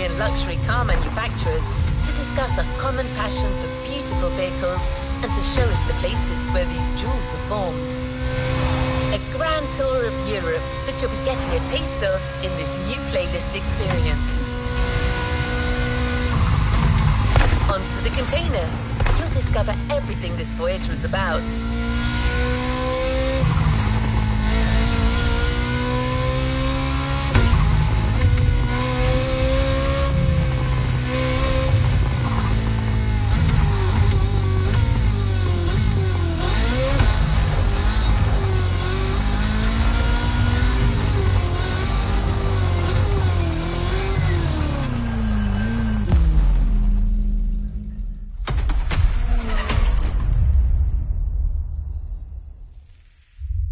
European luxury car manufacturers to discuss a common passion for beautiful vehicles and to show us the places where these jewels are formed. A grand tour of Europe that you'll be getting a taste of in this new playlist experience. Onto the container. You'll discover everything this voyage was about.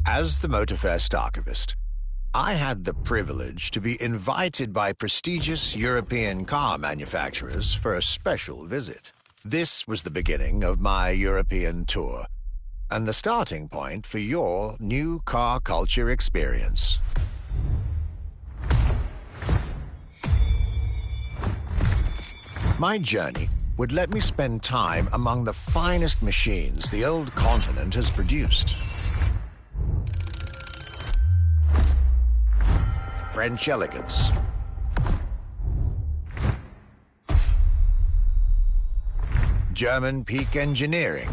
As the Motorfest archivist, I had the privilege to be invited by prestigious European car manufacturers for a special visit. This was the beginning of my European tour, and the starting point for your new car culture experience. My journey would let me spend time among the finest machines the old continent has produced. French elegance, German peak engineering.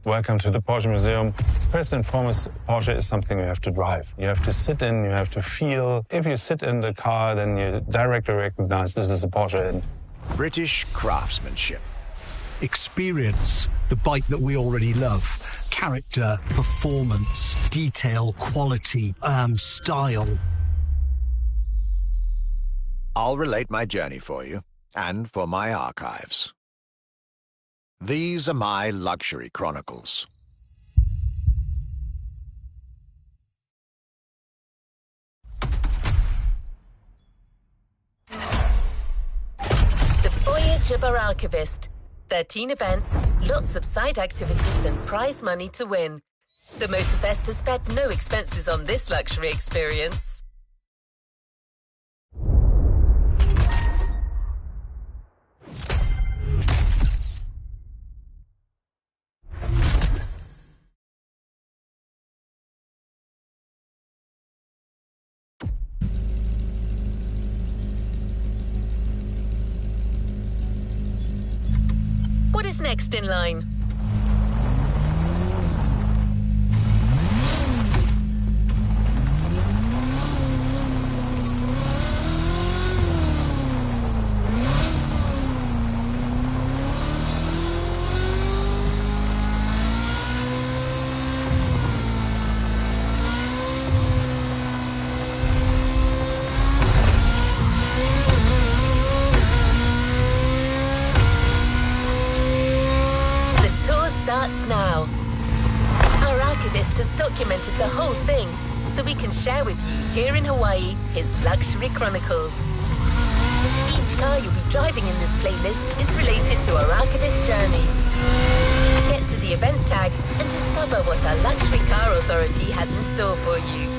Welcome to the Porsche Museum. First and foremost, Porsche is something you have to drive. You have to sit in, you have to feel. If you sit in the car, then you directly recognize this is a Porsche. And British craftsmanship. Experience the bike that we already love. Character, performance, detail, quality, style. I'll relate my journey for you, and for my archives. These are my luxury chronicles. The Voyage of our Archivist. 13 events, lots of side activities and prize money to win. The Motorfest has spared no expenses on this luxury experience. What is next in line? Starts now. Our archivist has documented the whole thing, so we can share with you here in Hawaii his luxury chronicles. Each car you'll be driving in this playlist is related to our archivist journey. Get to the event tag and discover what our luxury car authority has in store for you.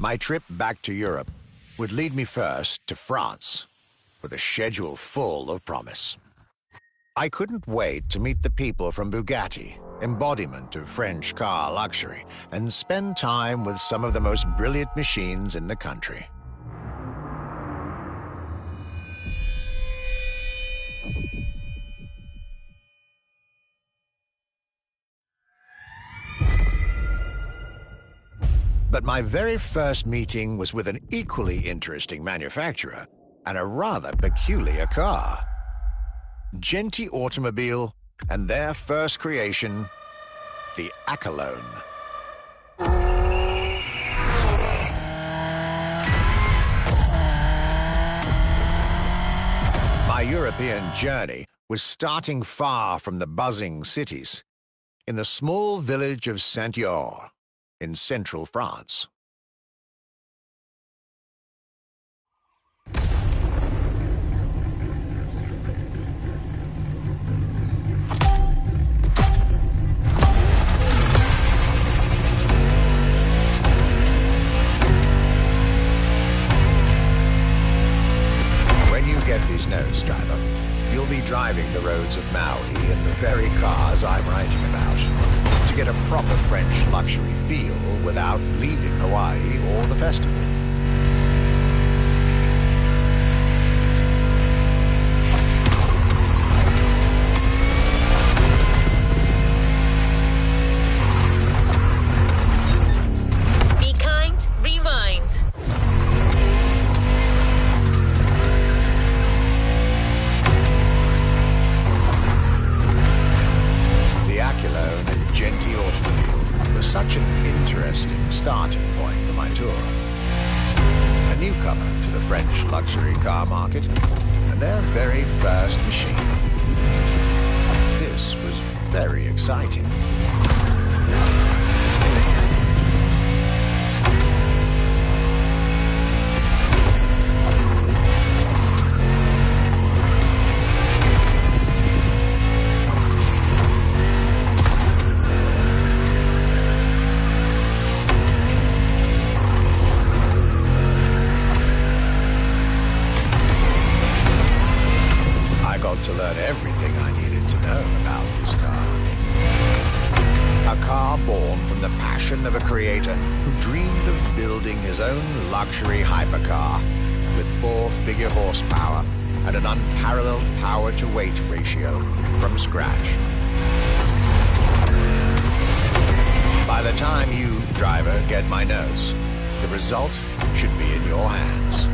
My trip back to Europe would lead me first to France, with a schedule full of promise. I couldn't wait to meet the people from Bugatti, embodiment of French car luxury, and spend time with some of the most brilliant machines in the country. But my very first meeting was with an equally interesting manufacturer and a rather peculiar car. Genti Automobile and their first creation, the Accolone. My European journey was starting far from the buzzing cities, in the small village of Saint-Yor, in central France. When you get these notes, driver, you'll be driving the roads of Maui in the very cars I'm writing about, to get a proper French luxury feel without leaving Hawaii or the festival. Be kind, rewind. The Accolone and Genti Automobile was such an interesting starting point for my tour. A newcomer to the French luxury car market, and their very first machine. This was very exciting. To learn everything I needed to know about this car. A car born from the passion of a creator who dreamed of building his own luxury hypercar with 4-figure horsepower and an unparalleled power-to-weight ratio from scratch. By the time you, driver, get my notes, the result should be in your hands.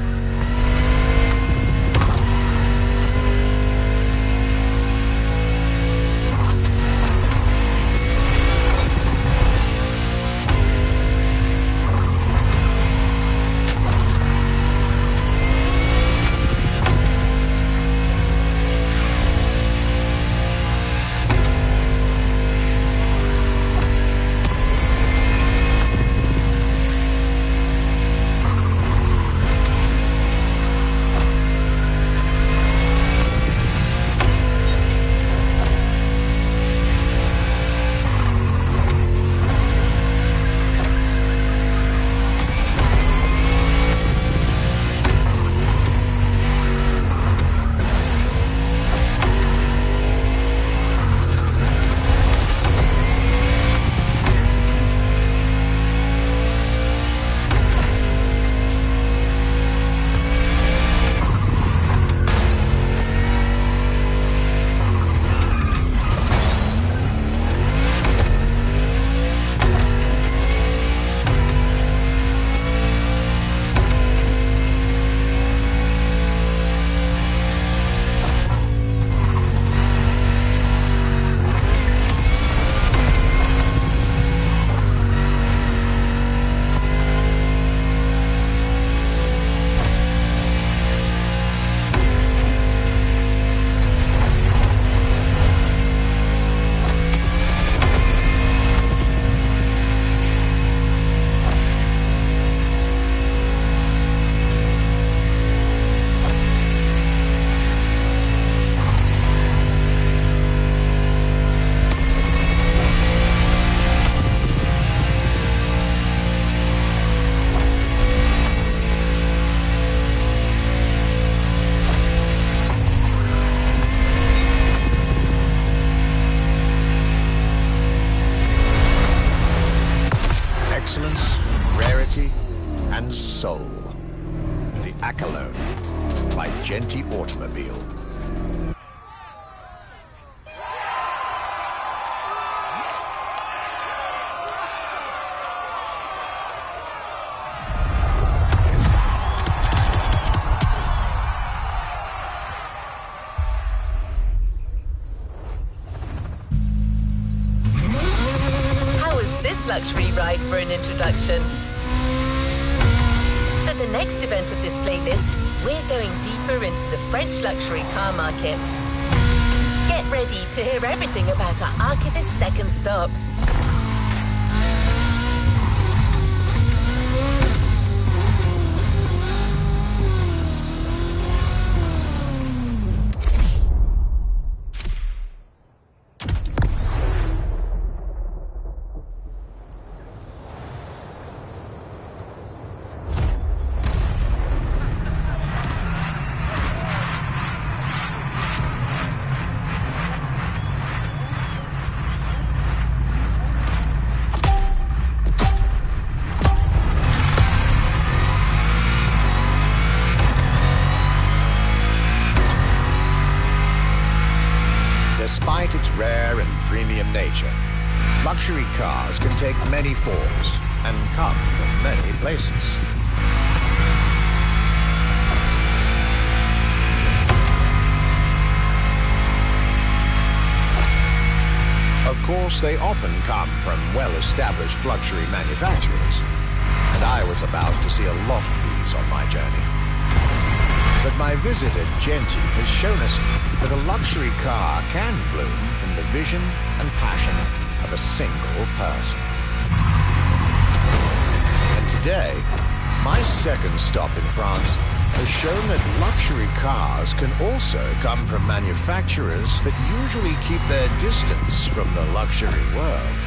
Accolone by Genti Automobile. Luxury ride for an introduction. For the next event of this playlist, we're going deeper into the French luxury car market. Get ready to hear everything about our Archivist's second stop. Despite its rare and premium nature, luxury cars can take many forms and come from many places. Of course, they often come from well-established luxury manufacturers, and I was about to see a lot of these on my journey. But my visit at Genti has shown us that a luxury car can bloom from the vision and passion of a single person. And today, my second stop in France has shown that luxury cars can also come from manufacturers that usually keep their distance from the luxury world.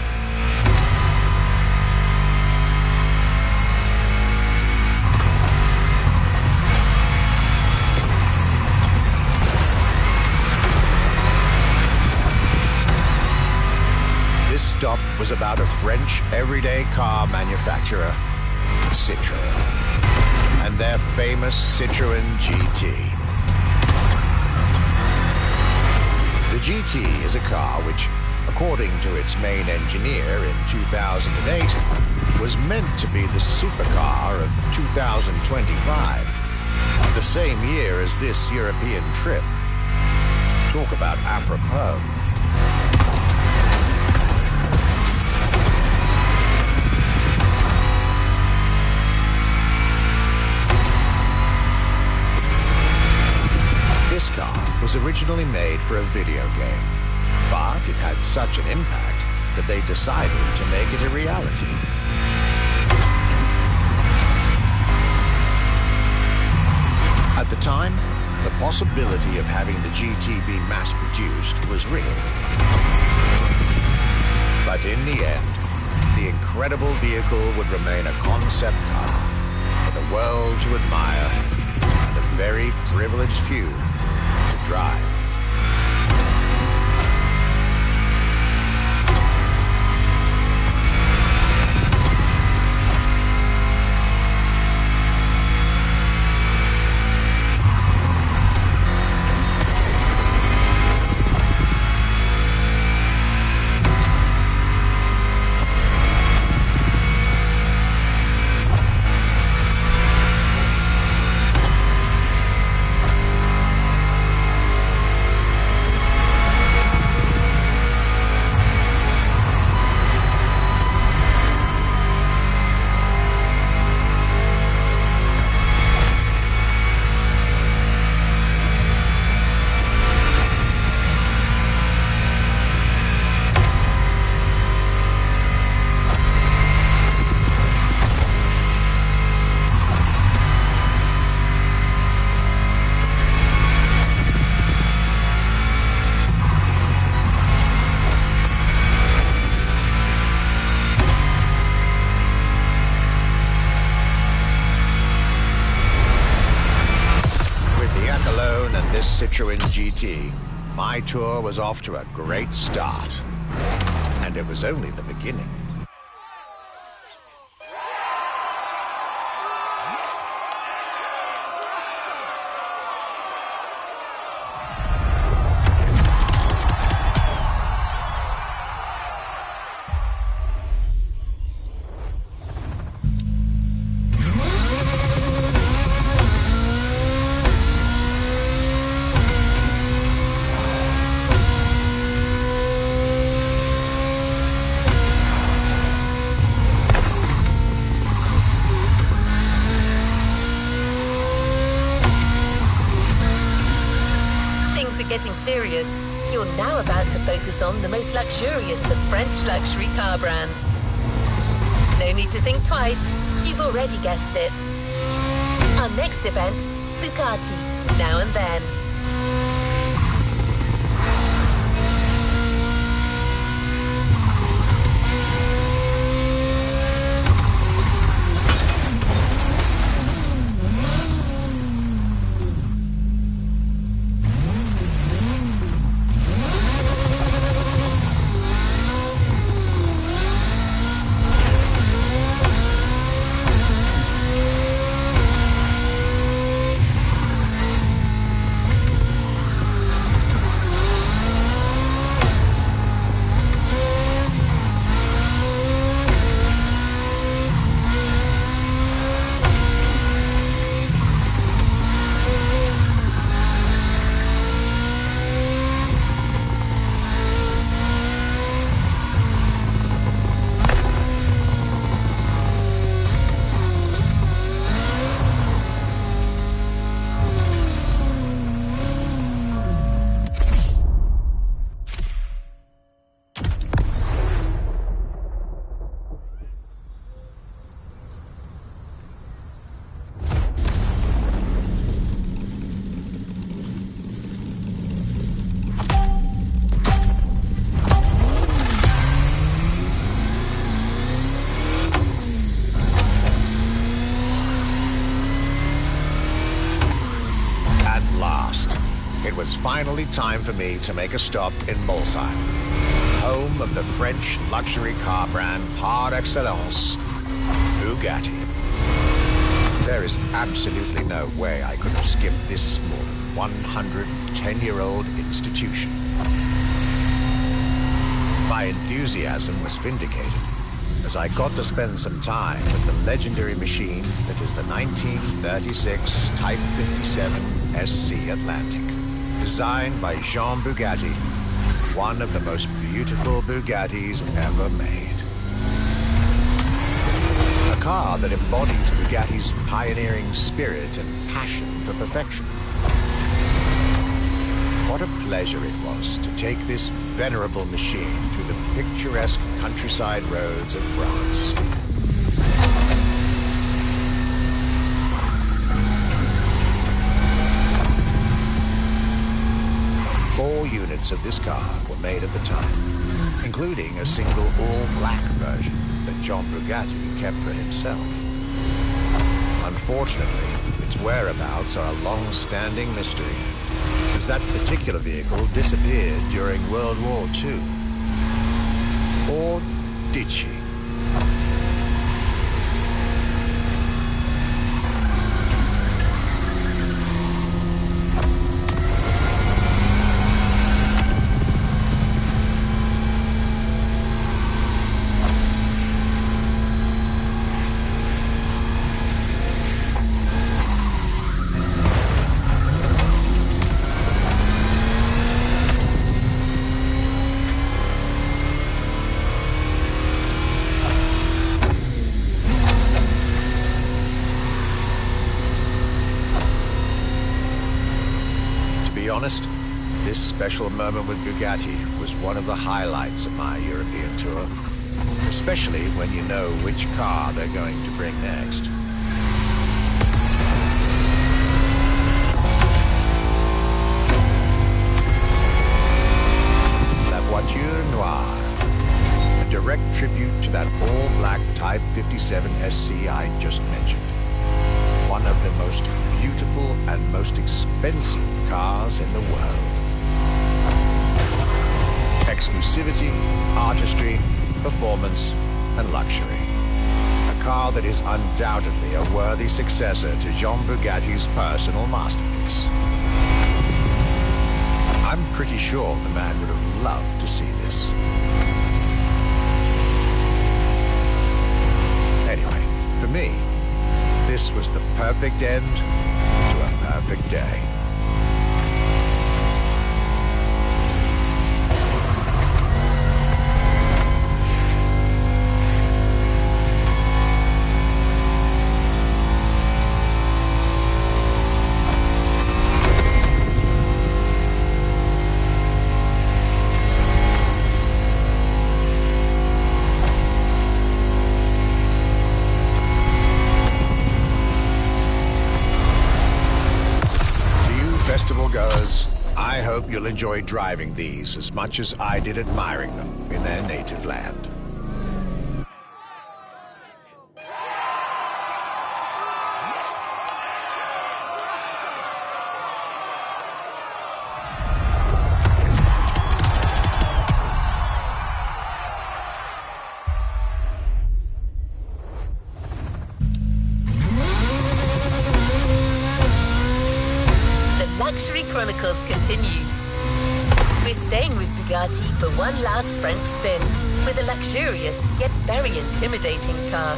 This stop was about a French everyday car manufacturer, Citroën, and their famous Citroën GT. The GT is a car which, according to its main engineer in 2008, was meant to be the supercar of 2025, the same year as this European trip. Talk about apropos. This car was originally made for a video game, but it had such an impact that they decided to make it a reality. At the time, the possibility of having the GT be mass-produced was real. But in the end, the incredible vehicle would remain a concept car for the world to admire and a very privileged few to drive. Citroën GT, my tour was off to a great start. And it was only the beginning. serious, you're now about to focus on the most luxurious of French luxury car brands. No need to think twice, you've already guessed it. Our next event, Bugatti, Now and Then. It was finally time for me to make a stop in Molsheim, home of the French luxury car brand par excellence, Bugatti. There is absolutely no way I could have skipped this more than 110-year-old institution. My enthusiasm was vindicated as I got to spend some time with the legendary machine that is the 1936 Type 57 SC Atlantic, designed by Jean Bugatti, one of the most beautiful Bugattis ever made. A car that embodies Bugatti's pioneering spirit and passion for perfection. What a pleasure it was to take this venerable machine through the picturesque countryside roads of France. Four units of this car were made at the time, including a single all-black version that Jean Bugatti kept for himself. Unfortunately, its whereabouts are a long-standing mystery, as that particular vehicle disappeared during World War II. Or did she? Honest, this special moment with Bugatti was one of the highlights of my European tour, especially when you know which car they're going to bring next. La Voiture Noire, a direct tribute to that all-black Type 57 SC I just mentioned. One of the most beautiful and most expensive cars in the world. Exclusivity, artistry, performance, and luxury. A car that is undoubtedly a worthy successor to Jean Bugatti's personal masterpiece. I'm pretty sure the man would have loved to see this. Anyway, for me, this was the perfect end to a perfect day. hope you'll enjoy driving these as much as I did admiring them in their native land. Luxury Chronicles continue. We're staying with Bugatti for one last French spin with a luxurious yet very intimidating car.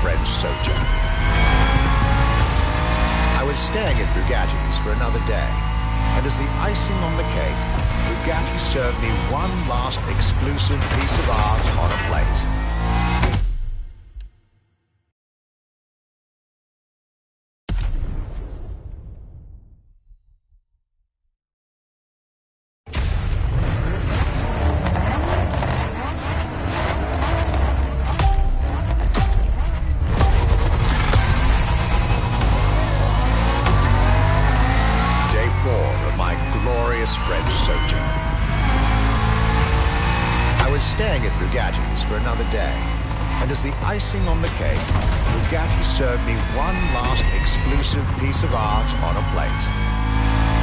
French sojourn. I was staying at Bugatti's for another day, and as the icing on the cake, Bugatti served me one last exclusive piece of art on a plate. French sojourn. I was staying at Bugatti's for another day, and as the icing on the cake, Bugatti served me one last exclusive piece of art on a plate.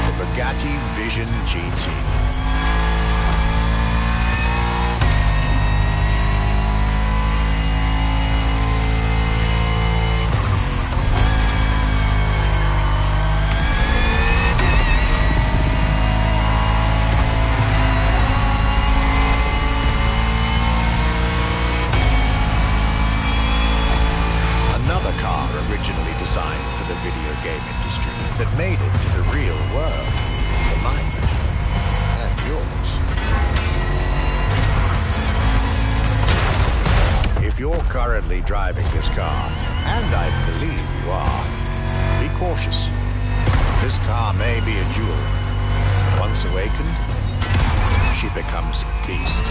The Bugatti Vision GT. Originally designed for the video game industry that made it to the real world, for my pleasure and yours. If you're currently driving this car, and I believe you are, be cautious. This car may be a jewel. Once awakened, she becomes a beast.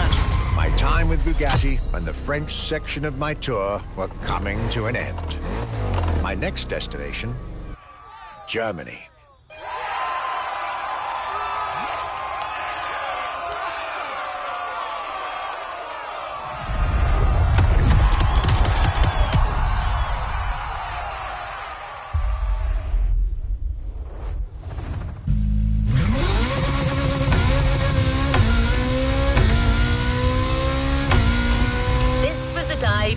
that. My time with Bugatti and the French section of my tour were coming to an end. My next destination, Germany.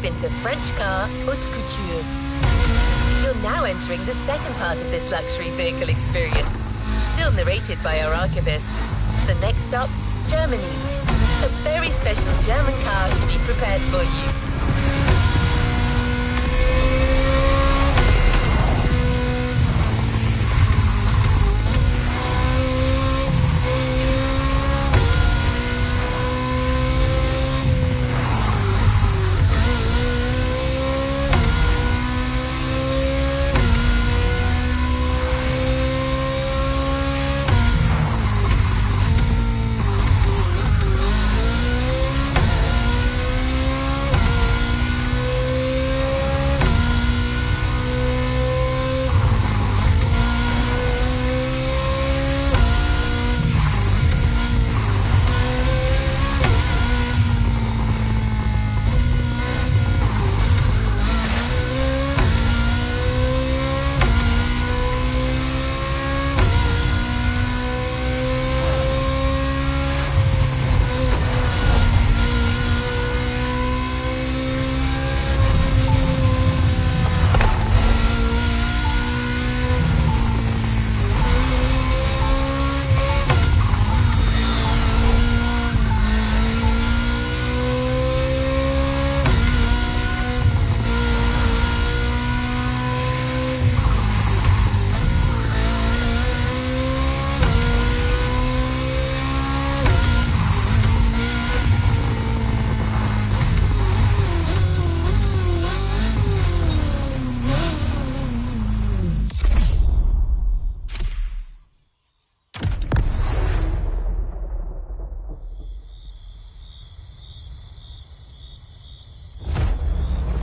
Into French car haute couture. You're now entering the second part of this luxury vehicle experience, still narrated by our archivist. So next stop, Germany. A very special German car has been prepared for you.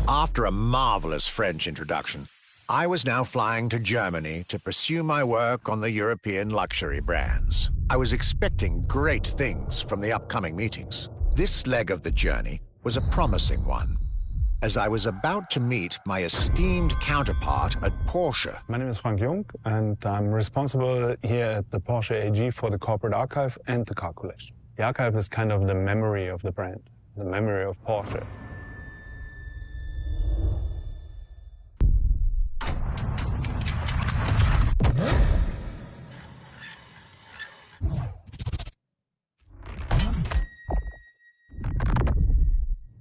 After a marvelous French introduction, I was now flying to Germany to pursue my work on the European luxury brands. I was expecting great things from the upcoming meetings. This leg of the journey was a promising one, as I was about to meet my esteemed counterpart at Porsche. My name is Frank Jung, and I'm responsible here at the Porsche AG for the corporate archive and the car collection. The archive is kind of the memory of the brand, the memory of Porsche.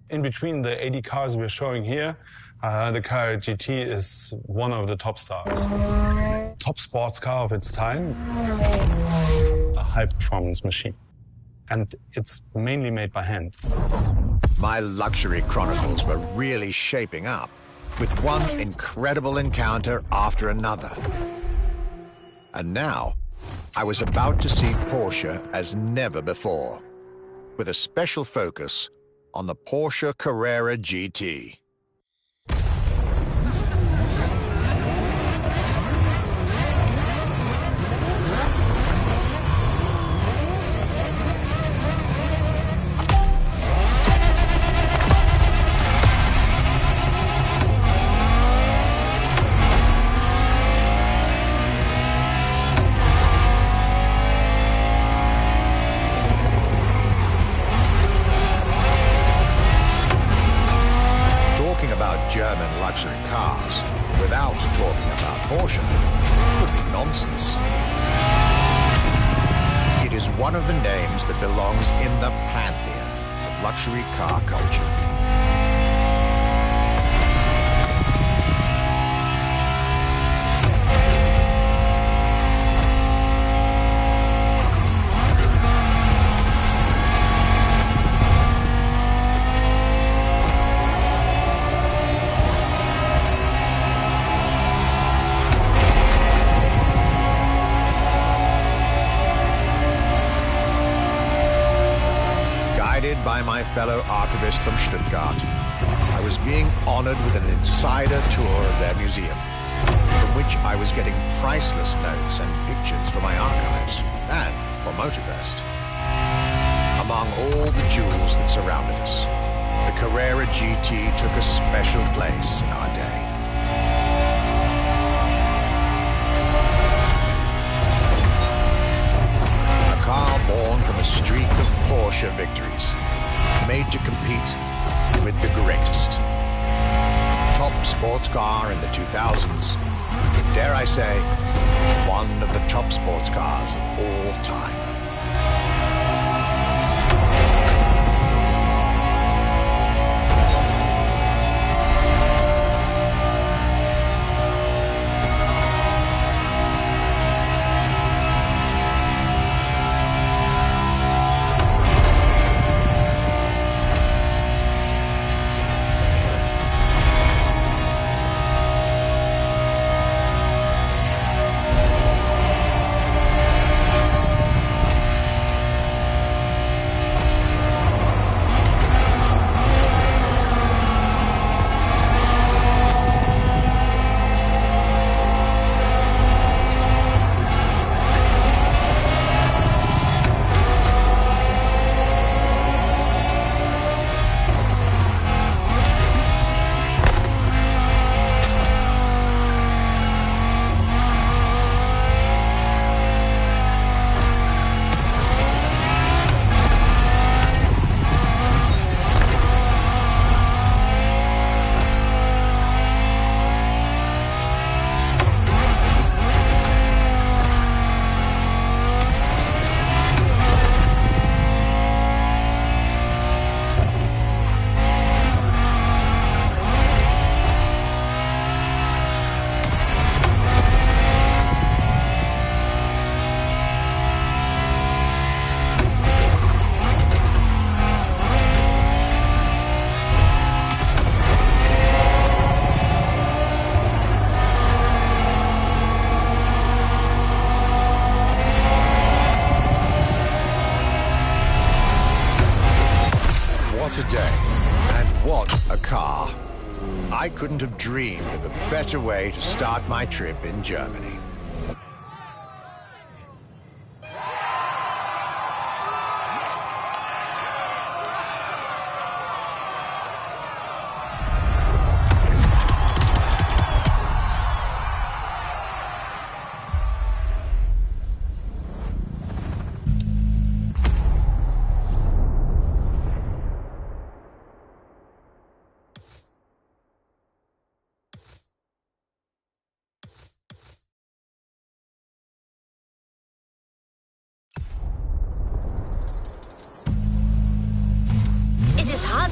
In between the 80 cars we're showing here, the car GT is one of the top stars. Top sports car of its time, a high-performance machine. And it's mainly made by hand. My luxury chronicles were really shaping up, with one incredible encounter after another. And now, I was about to see Porsche as never before, with a special focus on the Porsche Carrera GT. German luxury cars without talking about Porsche would be nonsense. It is one of the names that belongs in the pantheon of luxury car culture. Led by my fellow archivist from Stuttgart, I was being honored with an insider tour of their museum, from which I was getting priceless notes and pictures for my archives and for Motorfest. Among all the jewels that surrounded us, the Carrera GT took a special place in our day. A car born from a streak of Porsche victories, made to compete with the greatest. Top sports car in the 2000s, dare I say, one of the top sports cars of all time. What a day, and what a car. I couldn't have dreamed of a better way to start my trip in Germany.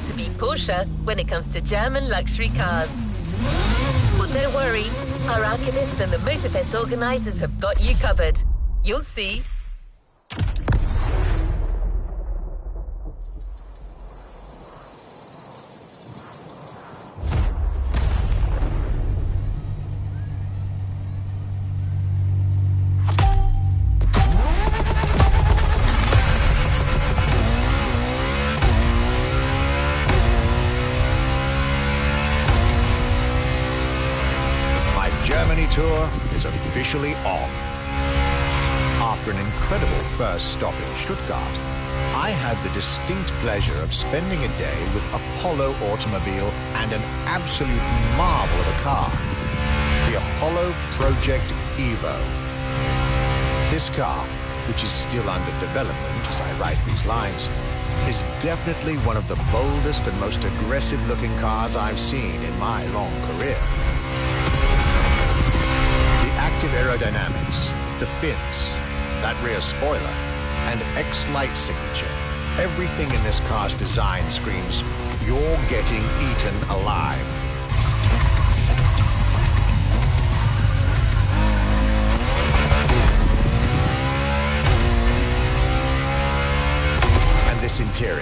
To be Porsche when it comes to German luxury cars. Well, don't worry, our archivist and the Motorfest organizers have got you covered. You'll see. Germany tour is officially on. After an incredible first stop in Stuttgart, I had the distinct pleasure of spending a day with Apollo Automobile and an absolute marvel of a car, the Apollo Project Evo. This car, which is still under development as I write these lines, is definitely one of the boldest and most aggressive-looking cars I've seen in my long career. Active aerodynamics, the fins, that rear spoiler, and X-Light signature. Everything in this car's design screams, you're getting eaten alive. And this interior,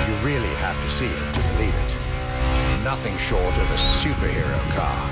you really have to see it to believe it. Nothing short of a superhero car.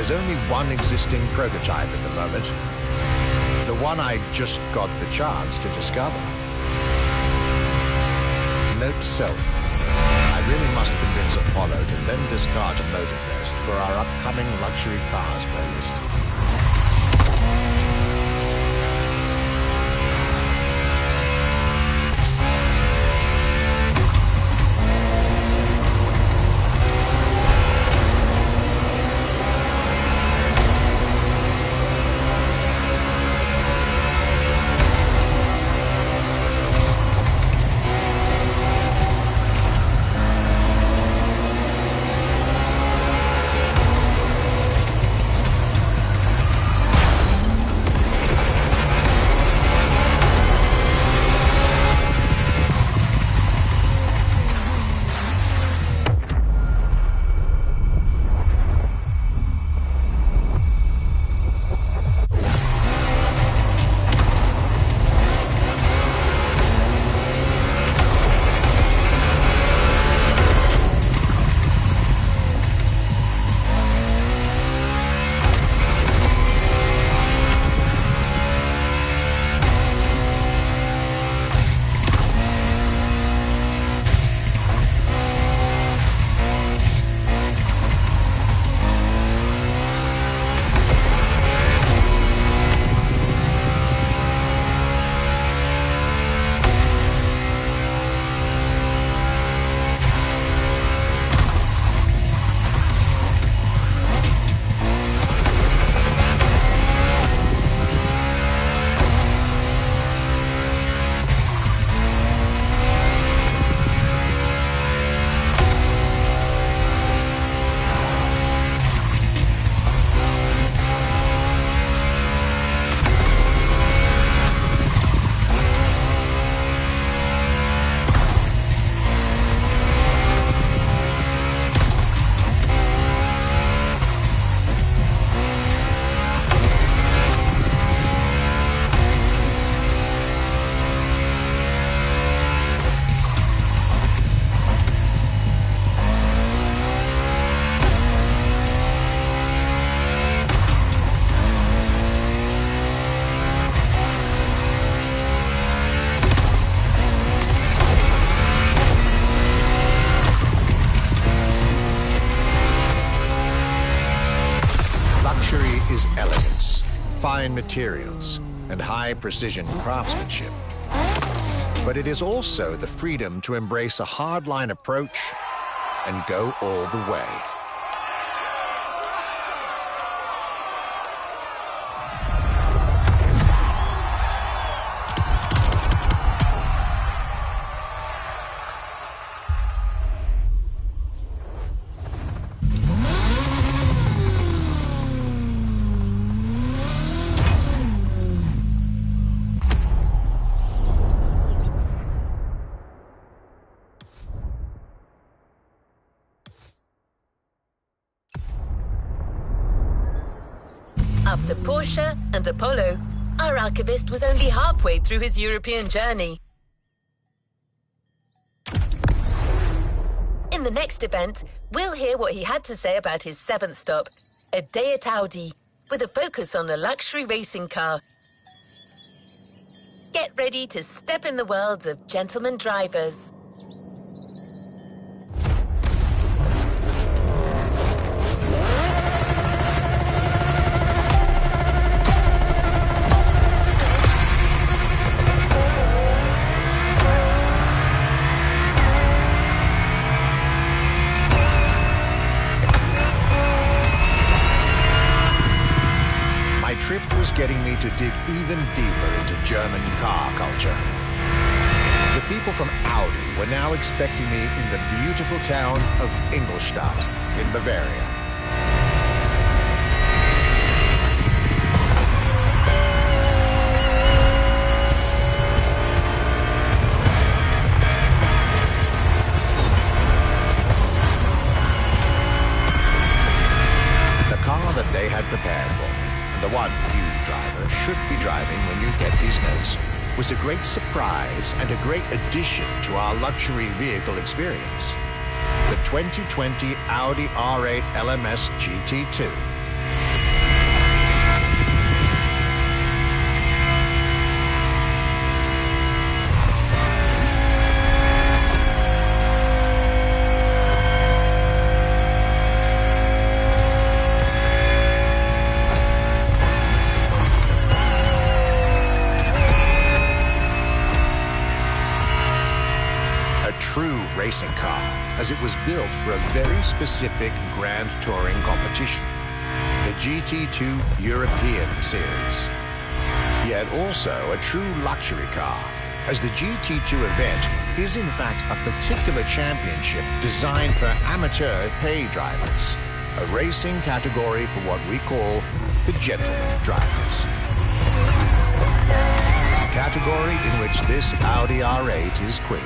There's only one existing prototype at the moment. The one I just got the chance to discover. Note self. I really must convince Apollo to lend this car to Motorfest for our upcoming luxury cars playlist. Is elegance, fine materials, and high-precision craftsmanship. But it is also the freedom to embrace a hardline approach and go all the way. After Porsche and Apollo, our archivist was only halfway through his European journey. In the next event, we'll hear what he had to say about his seventh stop, a day at Audi, with a focus on a luxury racing car. Get ready to step in the world of gentleman drivers. Trip was getting me to dig even deeper into German car culture. The people from Audi were now expecting me in the beautiful town of Ingolstadt in Bavaria. The car that they had prepared for me, the one you, driver, should be driving when you get these notes, was a great surprise and a great addition to our luxury vehicle experience. The 2020 Audi R8 LMS GT2. racing car, as it was built for a very specific Grand Touring competition, the GT2 European Series. Yet also a true luxury car, as the GT2 event is in fact a particular championship designed for amateur pay drivers, a racing category for what we call the gentleman drivers. A category in which this Audi R8 is queen.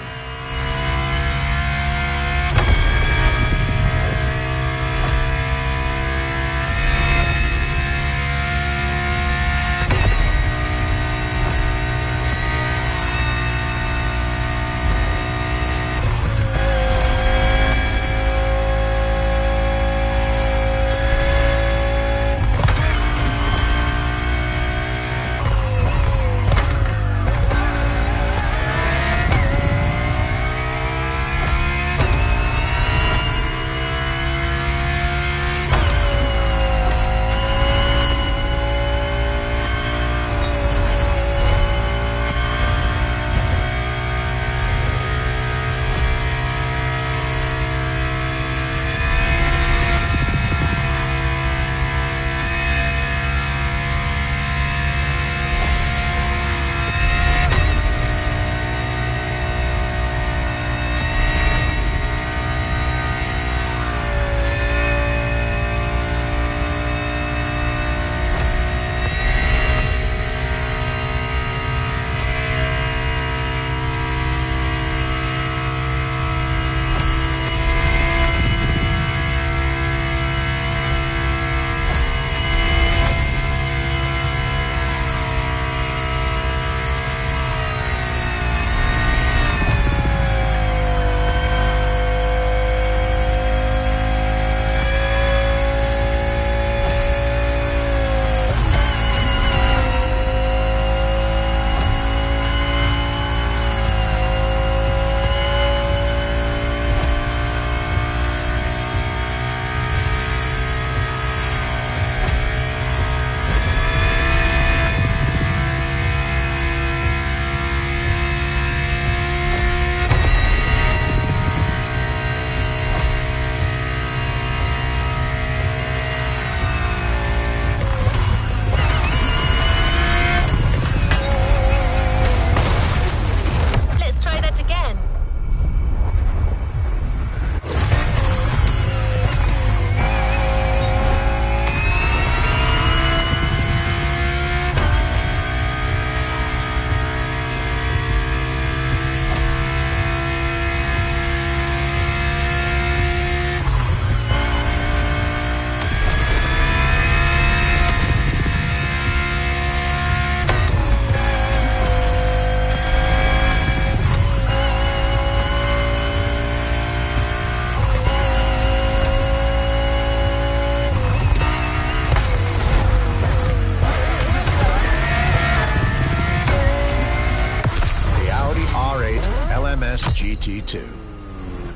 GT2,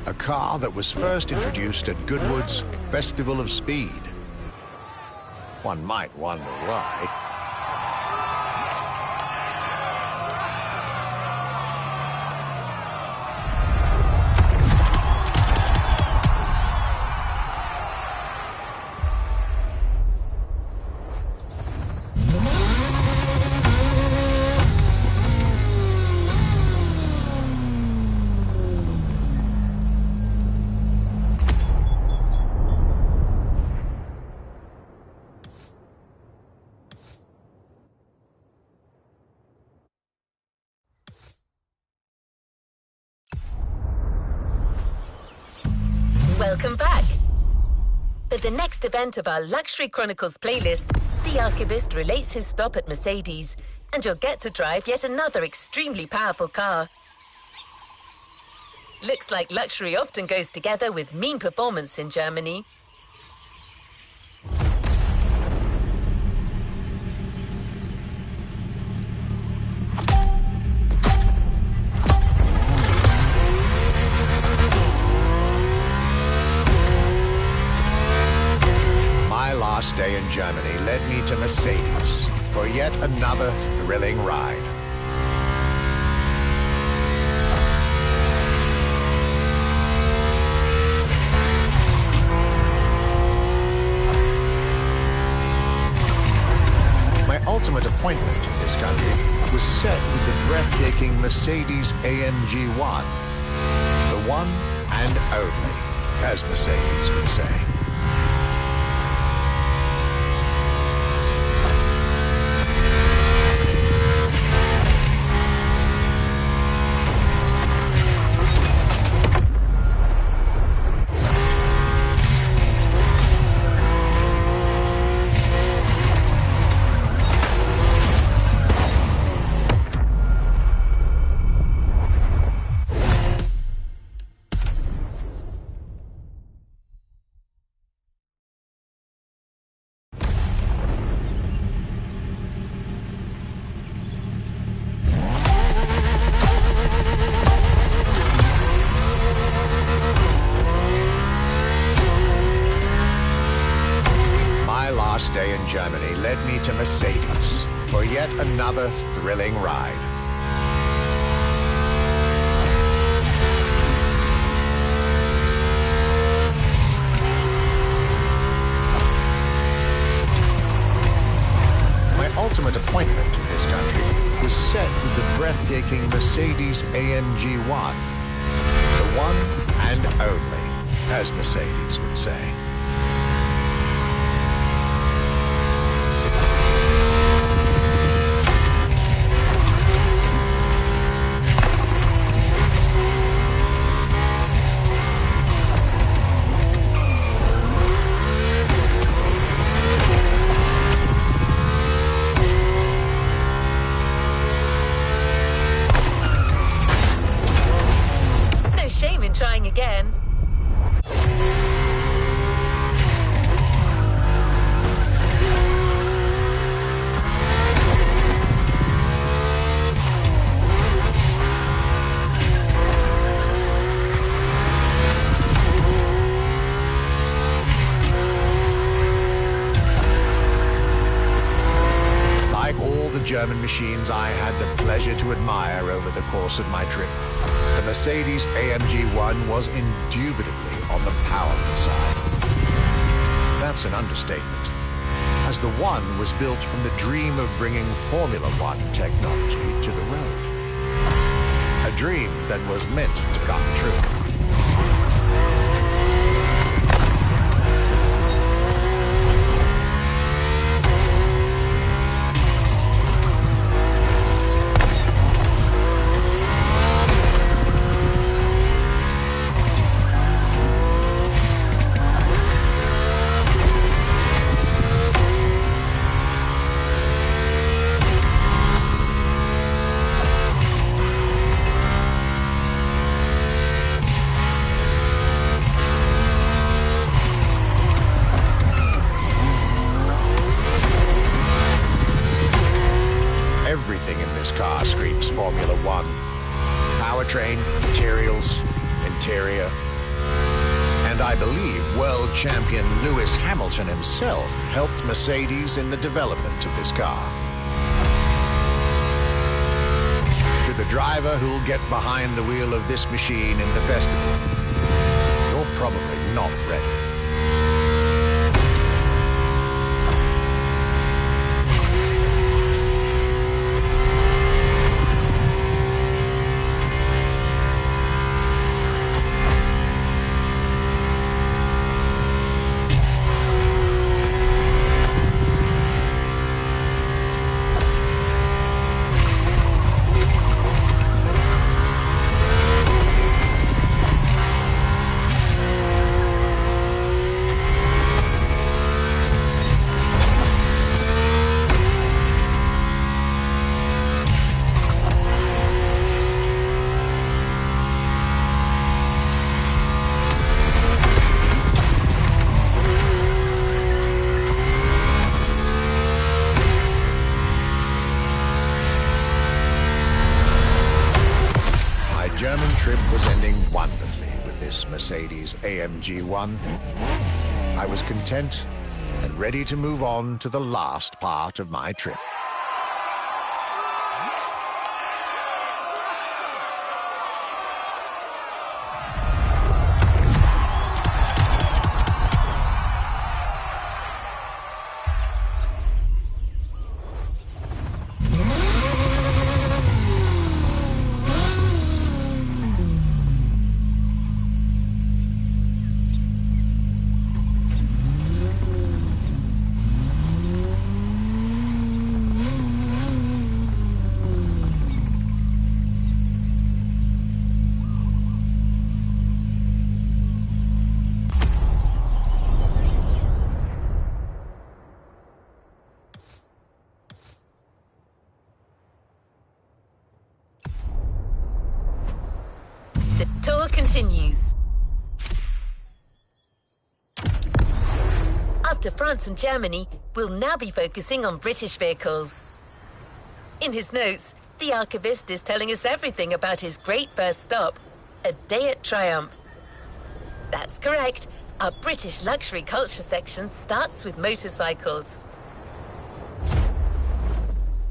a car that was first introduced at Goodwood's Festival of Speed. One might wonder why. Welcome back. For the next event of our Luxury Chronicles playlist, the archivist relates his stop at Mercedes, and you'll get to drive yet another extremely powerful car. Looks like luxury often goes together with mean performance in Germany. Last day in Germany led me to Mercedes for yet another thrilling ride. ultimate appointment in this country was set with the breathtaking Mercedes-AMG 1. The one and only, as Mercedes would say. Last day in Germany led me to Mercedes for yet another thrilling ride. My ultimate appointment in this country was set with the breathtaking Mercedes-AMG 1. The one and only, as Mercedes would say. Shame in trying again. Like all the German machines I had the pleasure to admire over the course of my trip, the Mercedes-AMG 1 was indubitably on the powerful side. That's an understatement, as the One was built from the dream of bringing Formula One technology to the road. A dream that was meant to come true. Everything in this car screams Formula One. Powertrain, materials, interior. And I believe world champion Lewis Hamilton himself helped Mercedes in the development of this car. To the driver who'll get behind the wheel of this machine in the festival, you're probably not ready. German trip was ending wonderfully with this Mercedes-AMG 1. I was content and ready to move on to the last part of my trip. continues. After France and Germany, we'll now be focusing on British vehicles. In his notes, the archivist is telling us everything about his great first stop, a day at Triumph. That's correct. Our British luxury culture section starts with motorcycles.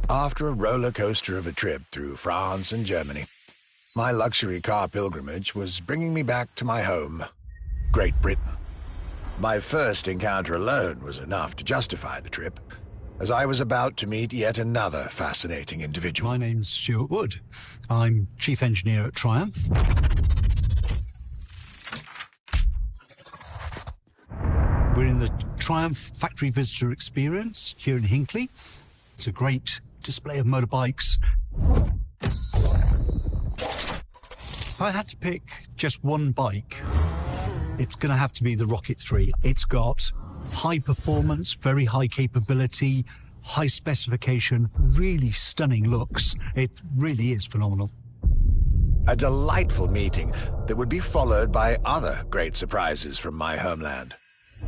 After a roller coaster of a trip through France and Germany, my luxury car pilgrimage was bringing me back to my home, Great Britain. My first encounter alone was enough to justify the trip, as I was about to meet yet another fascinating individual. My name's Stuart Wood. I'm Chief Engineer at Triumph. We're in the Triumph Factory Visitor Experience here in Hinckley. It's a great display of motorbikes. If I had to pick just one bike, it's going to have to be the Rocket 3. It's got high performance, very high capability, high specification, really stunning looks. It really is phenomenal. A delightful meeting that would be followed by other great surprises from my homeland.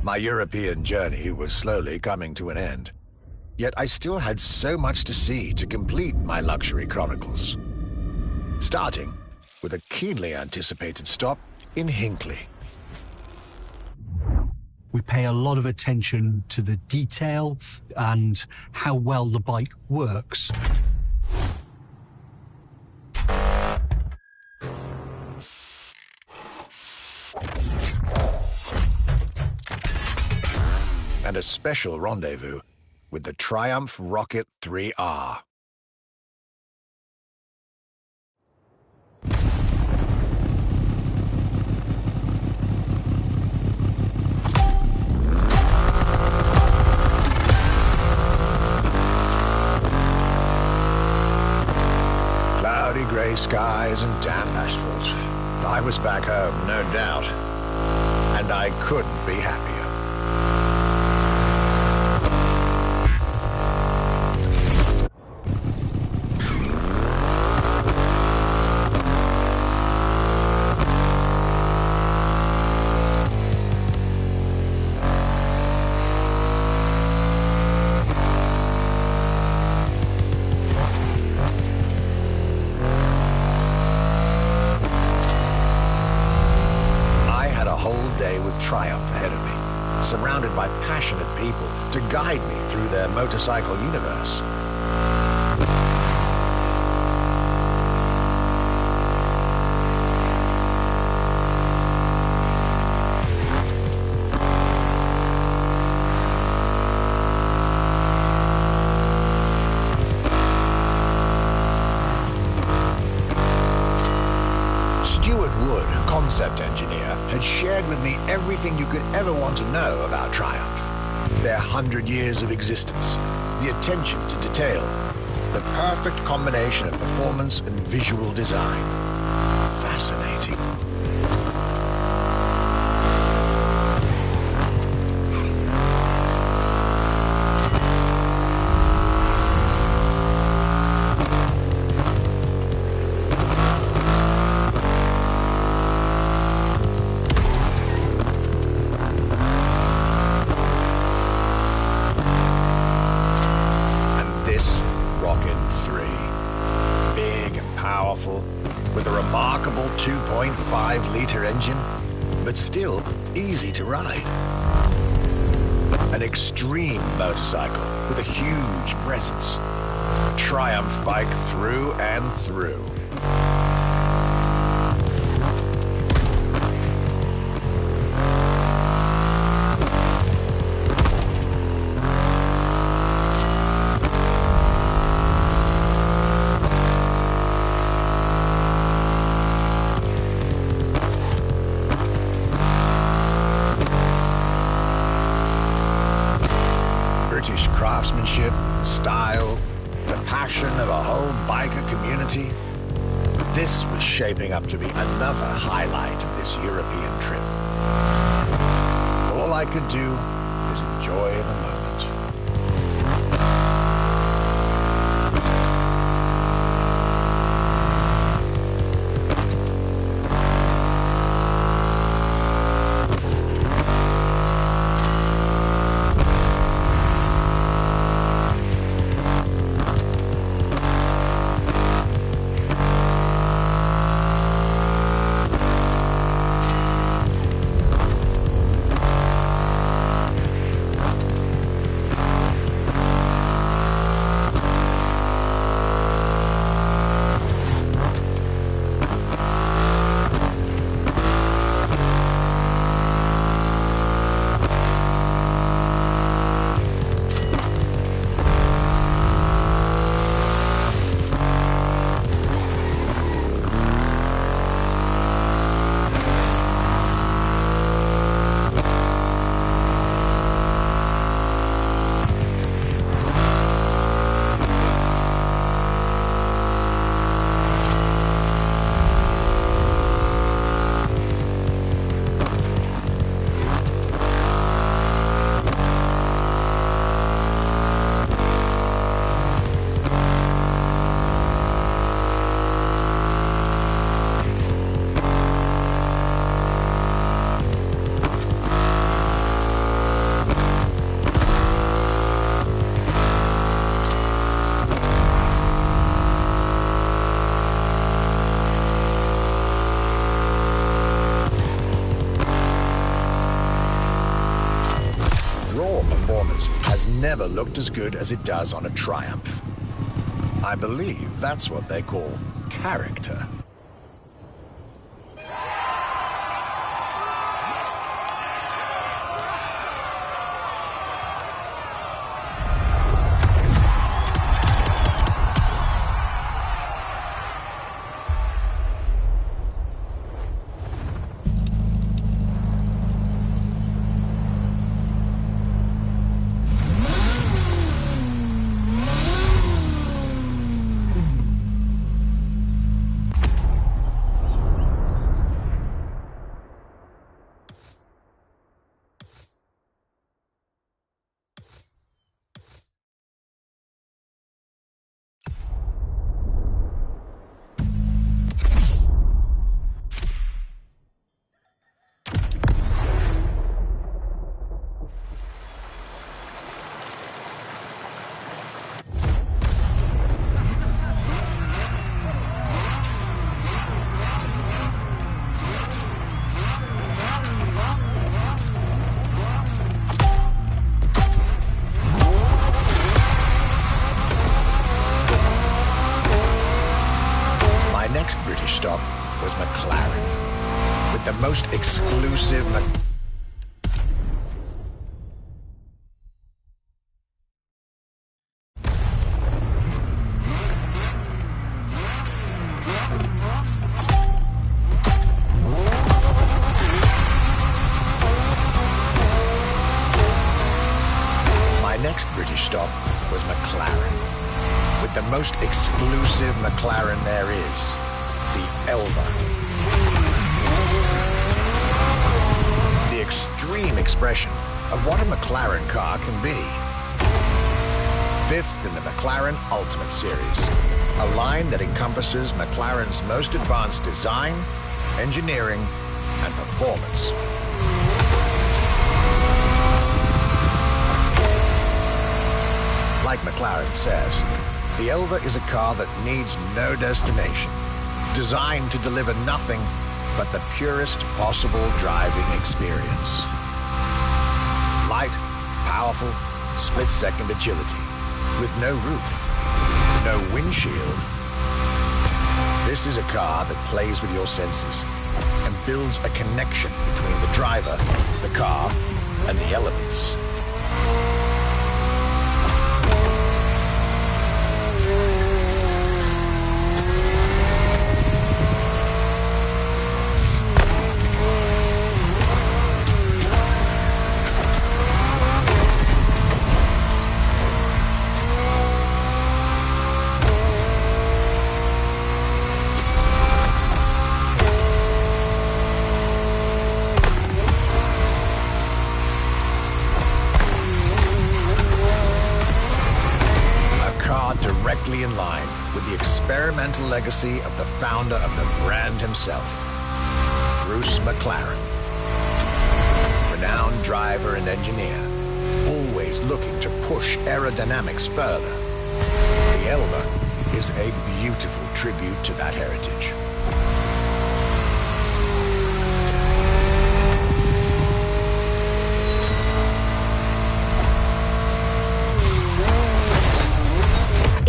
My European journey was slowly coming to an end. Yet I still had so much to see to complete my luxury chronicles. Starting with a keenly anticipated stop in Hinckley. We pay a lot of attention to the detail and how well the bike works. And a special rendezvous with the Triumph Rocket 3R. Cloudy grey skies and damp asphalt. I was back home, no doubt, and I couldn't be happier. Triumph ahead of me, surrounded by passionate people to guide me through their motorcycle universe. Stuart Wood, concept engineer, had shared with me everything you could ever want to know about Triumph. Their 100 years of existence, the attention to detail, the perfect combination of performance and visual design. Fascinating. With a remarkable 2.5-litre engine, but still easy to ride. An extreme motorcycle with a huge presence. A Triumph bike through and through. Craftsmanship, style, the passion of a whole biker community. This was shaping up to be another highlight of this European trip. All I could do was enjoy the moment. has never looked as good as it does on a Triumph. I believe that's what they call character. Next British stop was McLaren, with the most exclusive McLaren there is, the Elva. The extreme expression of what a McLaren car can be. Fifth in the McLaren Ultimate Series, a line that encompasses McLaren's most advanced design, engineering, and performance. Like McLaren says, the Elva is a car that needs no destination, designed to deliver nothing but the purest possible driving experience. Light, powerful, split-second agility, with no roof, no windshield. This is a car that plays with your senses and builds a connection between the driver, the car, and the elements. Directly in line with the experimental legacy of the founder of the brand himself, Bruce McLaren. Renowned driver and engineer, always looking to push aerodynamics further. The Elva is a beautiful tribute to that heritage.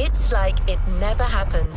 It's like it never happened.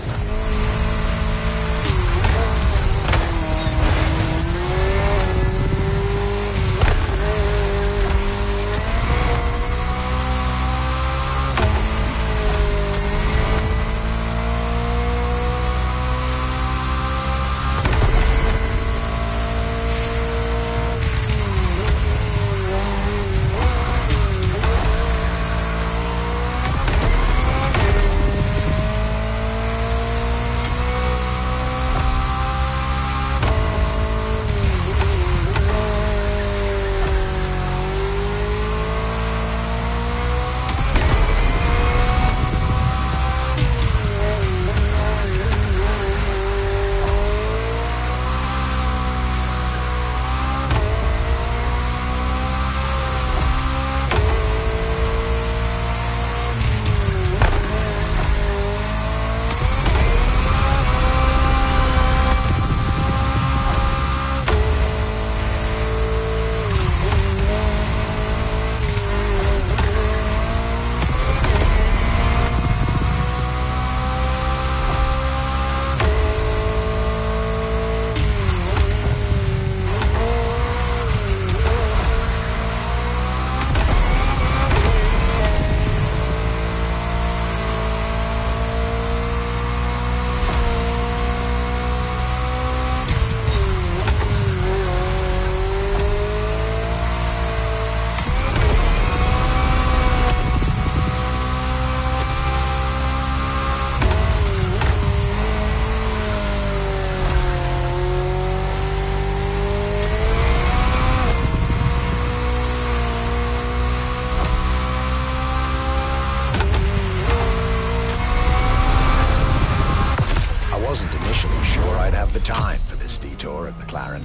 McLaren.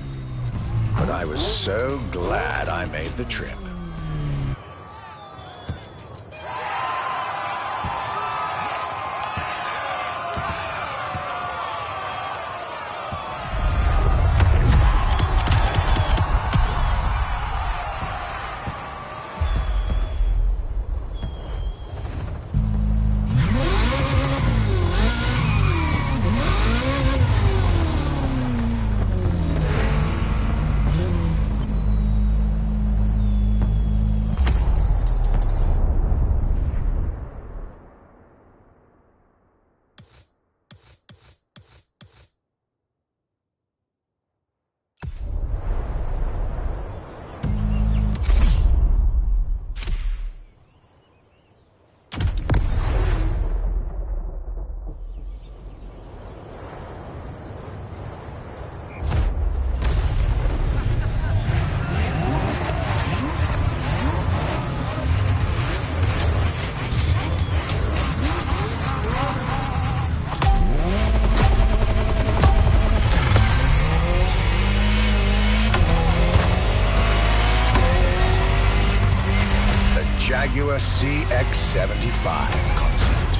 But I was so glad I made the trip. Jaguar CX-75 concept.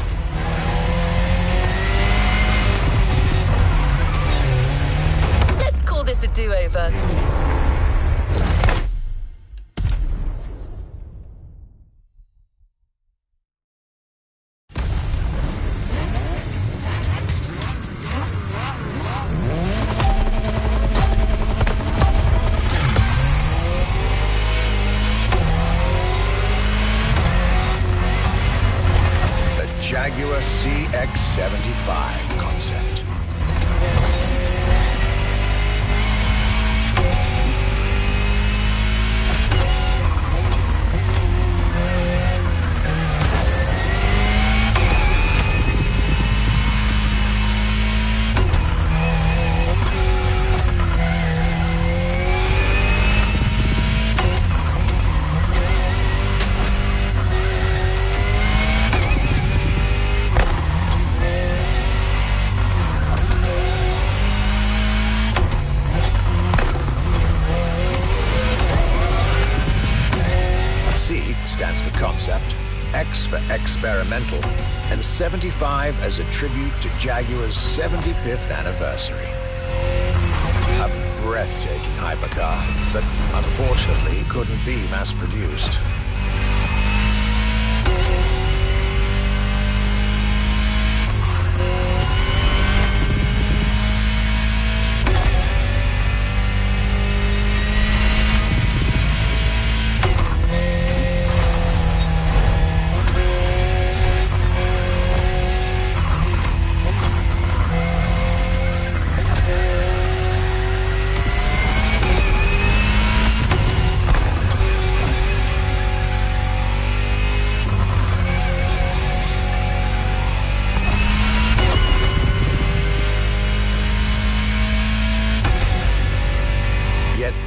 Let's call this a do-over. Jaguar CX-75 concept. Stands for concept, X for experimental, and 75 as a tribute to Jaguar's 75th anniversary. A breathtaking hypercar that unfortunately couldn't be mass-produced.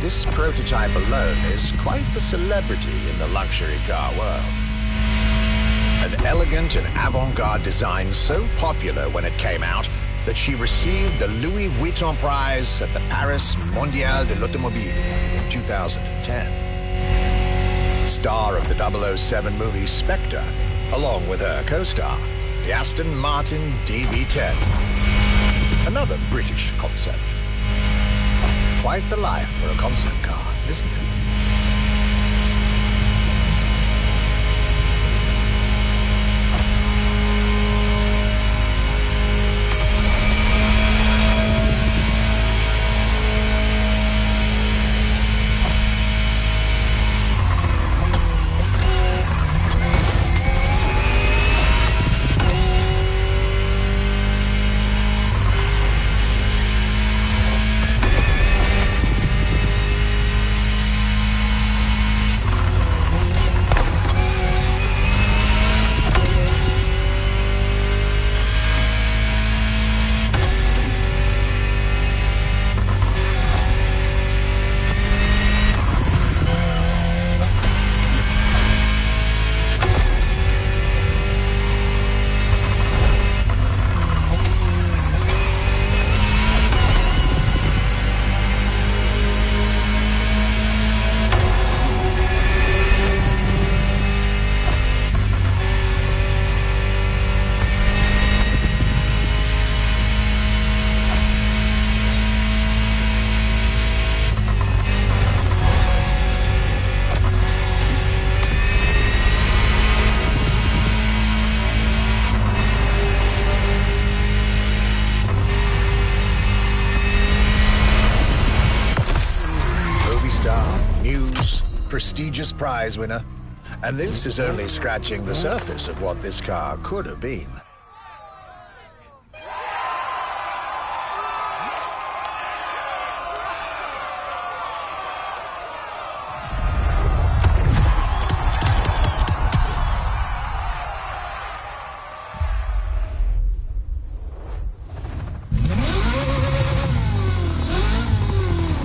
This prototype alone is quite the celebrity in the luxury car world. An elegant and avant-garde design so popular when it came out that she received the Louis Vuitton prize at the Paris Mondial de l'Automobile in 2010. Star of the 007 movie Spectre, along with her co-star, the Aston Martin DB10. Another British concept. Quite the life for a concept car, isn't it? prestigious prize winner. And this is only scratching the surface of what this car could have been.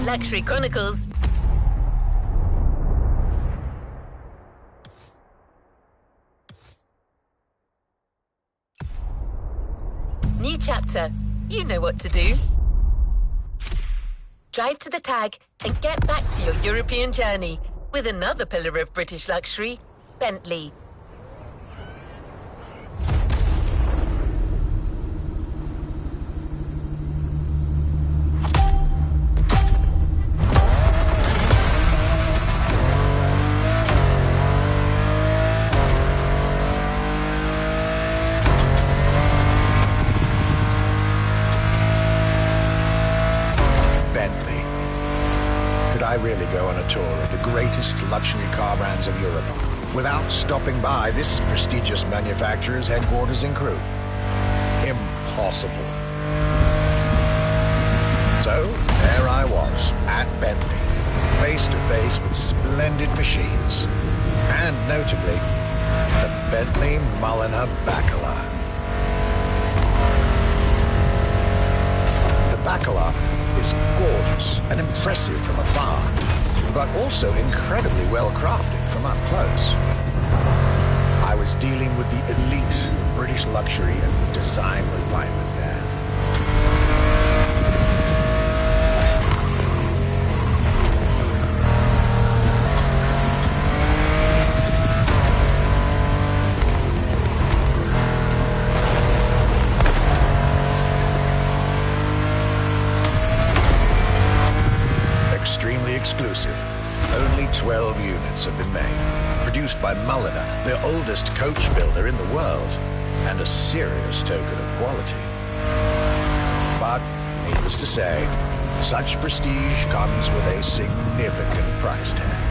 Luxury Chronicles. New chapter. You know what to do. Drive to the tag and get back to your European journey with another pillar of British luxury, Bentley. I really go on a tour of the greatest luxury car brands of Europe without stopping by this prestigious manufacturer's headquarters in Crewe? Impossible. So, there I was, at Bentley, face to face with splendid machines, and notably, the Bentley Mulliner Bacala. The Bacala is gorgeous and impressive from afar, but also incredibly well crafted from up close. I was dealing with the elite of British luxury and design refinement there. Extremely exclusive. Only 12 units have been made. Produced by Mulliner, the oldest coach builder in the world, and a serious token of quality. But, needless to say, such prestige comes with a significant price tag.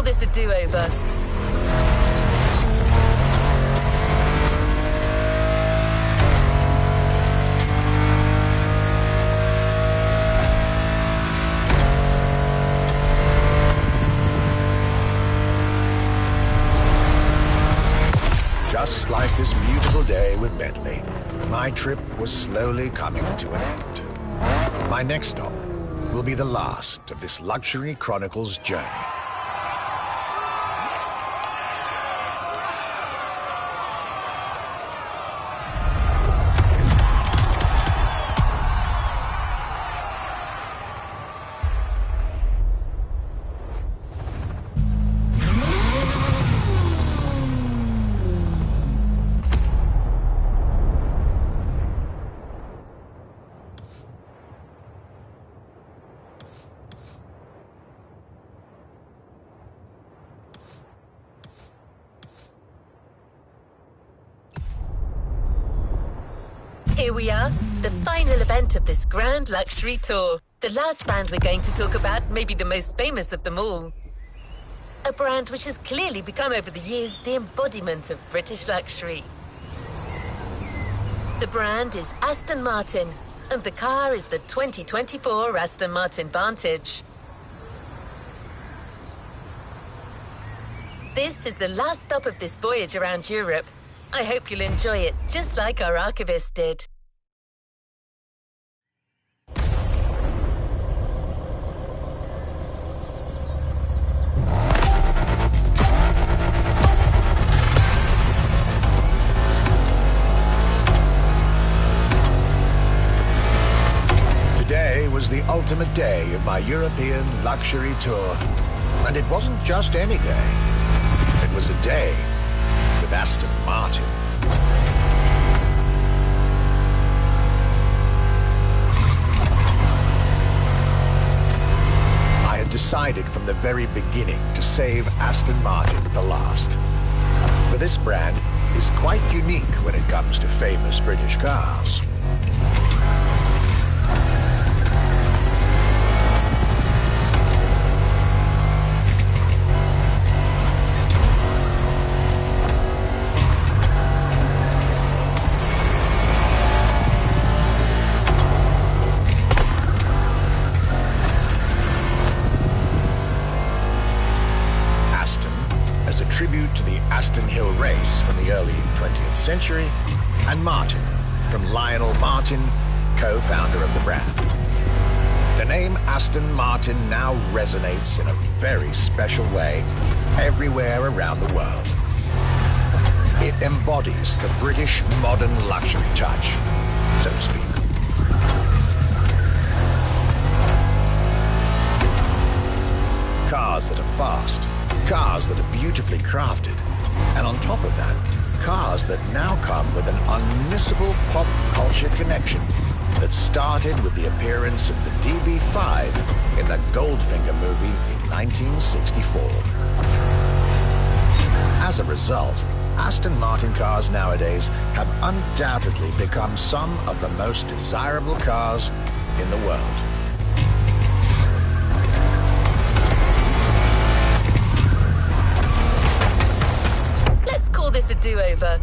This a do-over. Just like this beautiful day with Bentley, my trip was slowly coming to an end. My next stop will be the last of this Luxury Chronicles journey. Here we are, the final event of this grand luxury tour. The last brand we're going to talk about may be the most famous of them all. A brand which has clearly become over the years the embodiment of British luxury. The brand is Aston Martin, and the car is the 2024 Aston Martin Vantage. This is the last stop of this voyage around Europe. I hope you'll enjoy it, just like our archivist did. Today was the ultimate day of my European luxury tour. And it wasn't just any day. It was a day with Aston Martin. I had decided from the very beginning to save Aston Martin for last. For this brand is quite unique when it comes to famous British cars. Tribute to the Aston Hill race from the early 20th century, and Martin, from Lionel Martin, co-founder of the brand. The name Aston Martin now resonates in a very special way everywhere around the world. It embodies the British modern luxury touch, so to speak. Cars that are fast, cars that are beautifully crafted, and on top of that, cars that now come with an unmissable pop culture connection that started with the appearance of the DB5 in the Goldfinger movie in 1964. As a result, Aston Martin cars nowadays have undoubtedly become some of the most desirable cars in the world. Call this a do-over.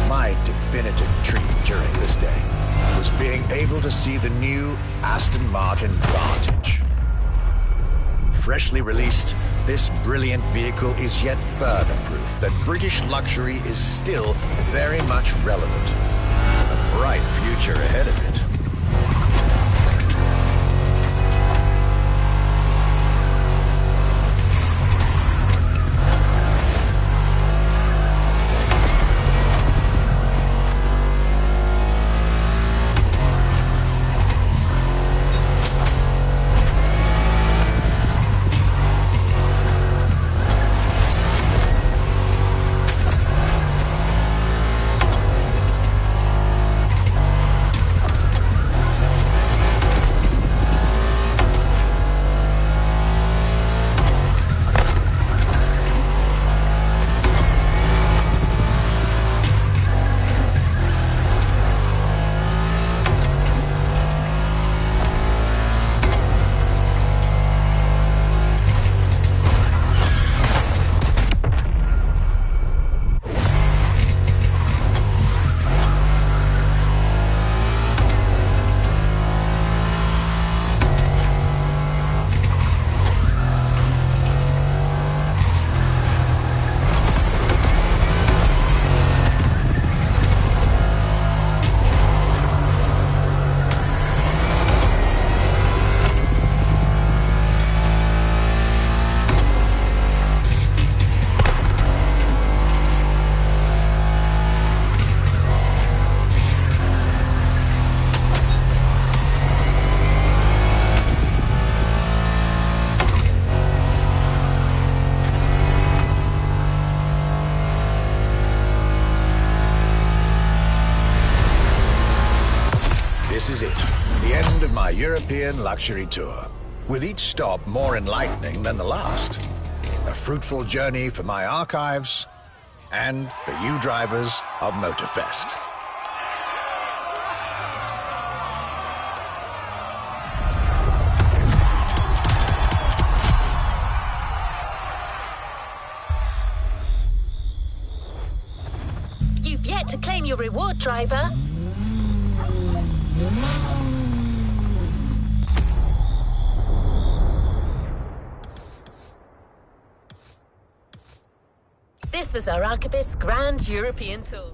My definitive treat during this day was being able to see the new Aston Martin Vantage. Freshly released, this brilliant vehicle is yet further proof that British luxury is still very much relevant, with a bright future ahead of it. This is it, the end of my European luxury tour, with each stop more enlightening than the last. A fruitful journey for my archives and for you drivers of Motorfest. You've yet to claim your reward, driver. This was our Archivist's Grand European Tour.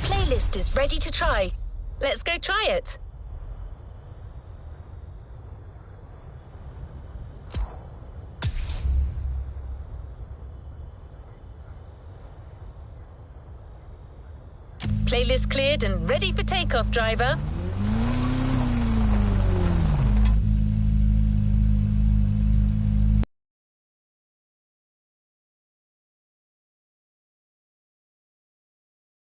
Playlist is ready to try. Let's go try it. Playlist cleared and ready for takeoff, driver.